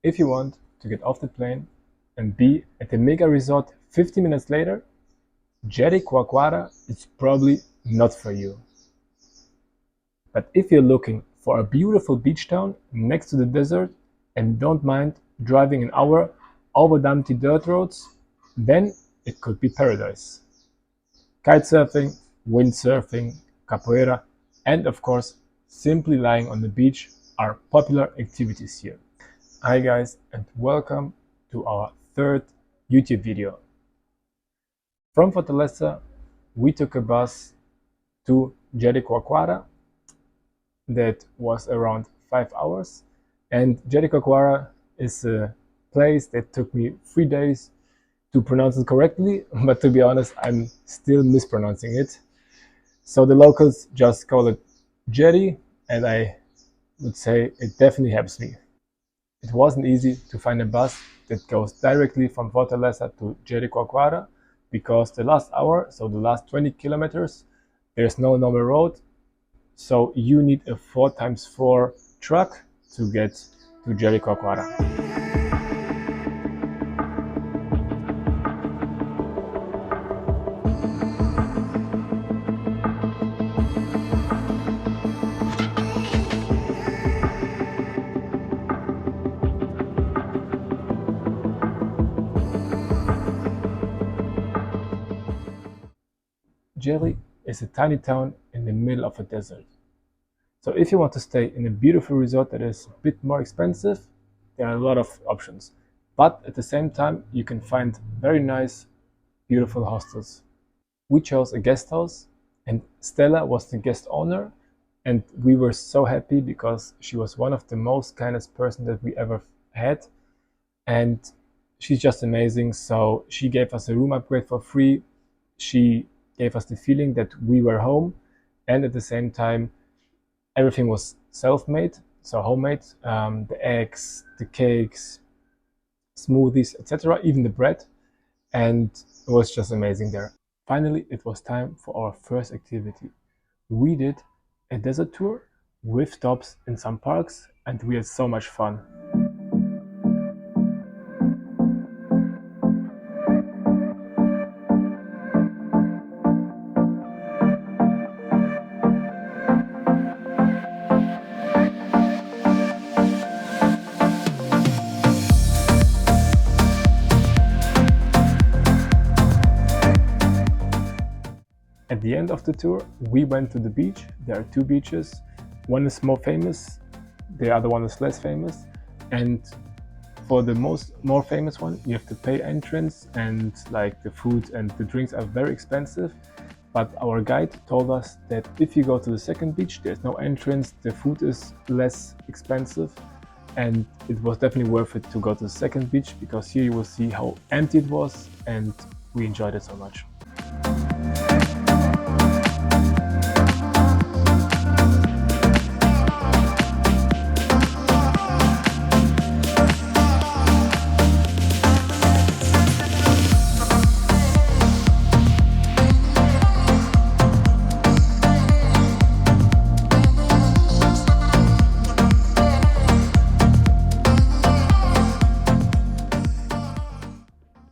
If you want to get off the plane and be at the mega resort 50 minutes later, Jericoacoara is probably not for you. But if you're looking for a beautiful beach town next to the desert and don't mind driving an hour over dumpty dirt roads, then it could be paradise. Kitesurfing, windsurfing, capoeira, and of course, simply lying on the beach are popular activities here. Hi guys, and welcome to our third YouTube video. From Fortaleza, we took a bus to Jericoacoara. That was around 5 hours, and Jericoacoara is a place that took me 3 days to pronounce it correctly, but to be honest, I'm still mispronouncing it. So the locals just call it Jeri, and I would say it definitely helps me. It wasn't easy to find a bus that goes directly from Fortaleza to Jericoacoara because the last hour, so the last 20 kilometers, there's no normal road. So you need a 4x4 truck to get to Jericoacoara. Jeri is a tiny town in the middle of a desert. So if you want to stay in a beautiful resort that is a bit more expensive, there are a lot of options. But at the same time, you can find very nice, beautiful hostels. We chose a guest house, and Stella was the guest owner, and we were so happy because she was one of the most kindest person that we ever had, and she's just amazing. So she gave us a room upgrade for free. She gave us the feeling that we were home, and at the same time everything was self-made, so homemade. The eggs, the cakes, smoothies, etc., even the bread, and it was just amazing there. Finally, it was time for our first activity. We did a desert tour with stops in some parks, and we had so much fun. At the end of the tour, we went to the beach. There are two beaches. One is more famous, the other one is less famous. And for the more famous one, you have to pay entrance, and like the food and the drinks are very expensive. But our guide told us that if you go to the second beach, there's no entrance, the food is less expensive, and it was definitely worth it to go to the second beach because here you will see how empty it was, and we enjoyed it so much.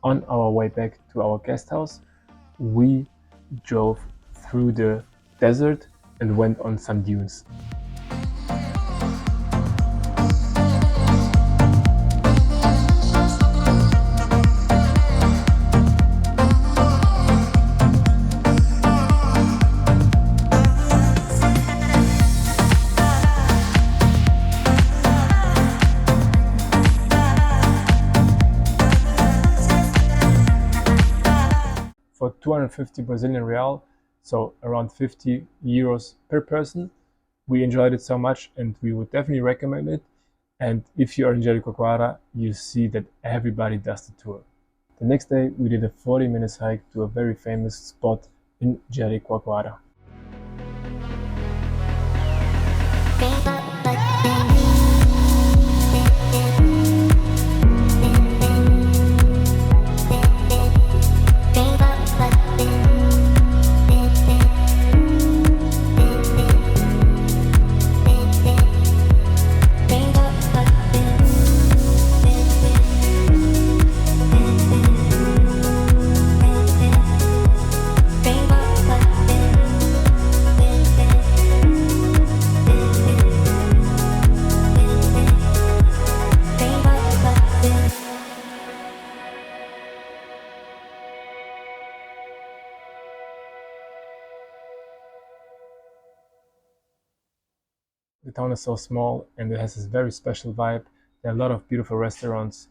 On our way back to our guest house, we drove through the desert and went on some dunes. For 250 Brazilian real, so around 50 euros per person. We enjoyed it so much, and we would definitely recommend it. And if you are in Jericoacoara, you see that everybody does the tour. The next day, we did a 40-minute hike to a very famous spot in Jericoacoara. town is so small and it has this very special vibe. There are a lot of beautiful restaurants.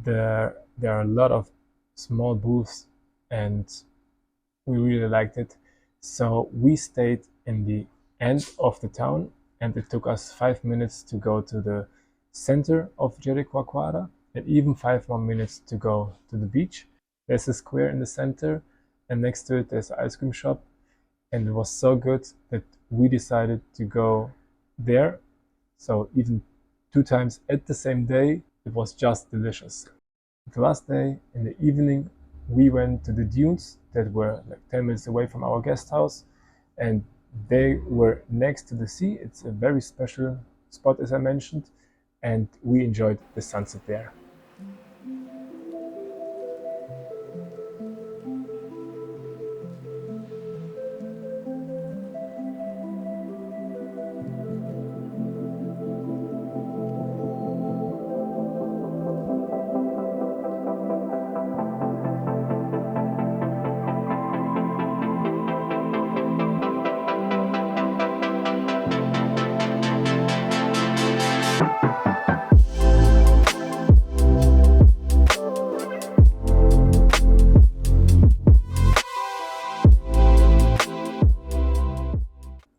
There are a lot of small booths, and we really liked it. So we stayed in the end of the town, and it took us 5 minutes to go to the center of Jericoacoara, and even 5 more minutes to go to the beach. There's a square in the center, and next to it there's an ice cream shop, and it was so good that we decided to go there. So even 2 times at the same day, it was just delicious. The last day in the evening, we went to the dunes that were like 10 minutes away from our guest house, and they were next to the sea. It's a very special spot, as I mentioned, and we enjoyed the sunset there.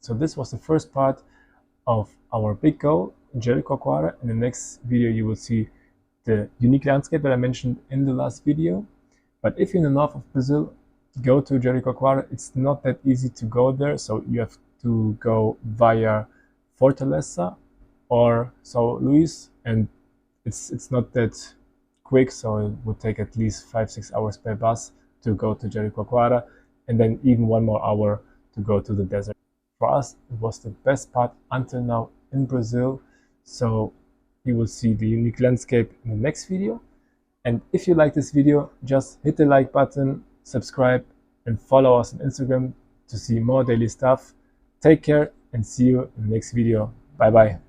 So this was the first part of our big goal in Jericoacoara. In the next video, you will see the unique landscape that I mentioned in the last video. But if you're in the north of Brazil, go to Jericoacoara. It's not that easy to go there, so you have to go via Fortaleza or São Luís, and it's not that quick, so it would take at least 5-6 hours per bus to go to Jericoacoara, and then even 1 more hour to go to the desert. For us, it was the best part until now in Brazil, so you will see the unique landscape in the next video. And if you like this video, just hit the like button, subscribe, and follow us on Instagram to see more daily stuff. Take care and see you in the next video. Bye bye.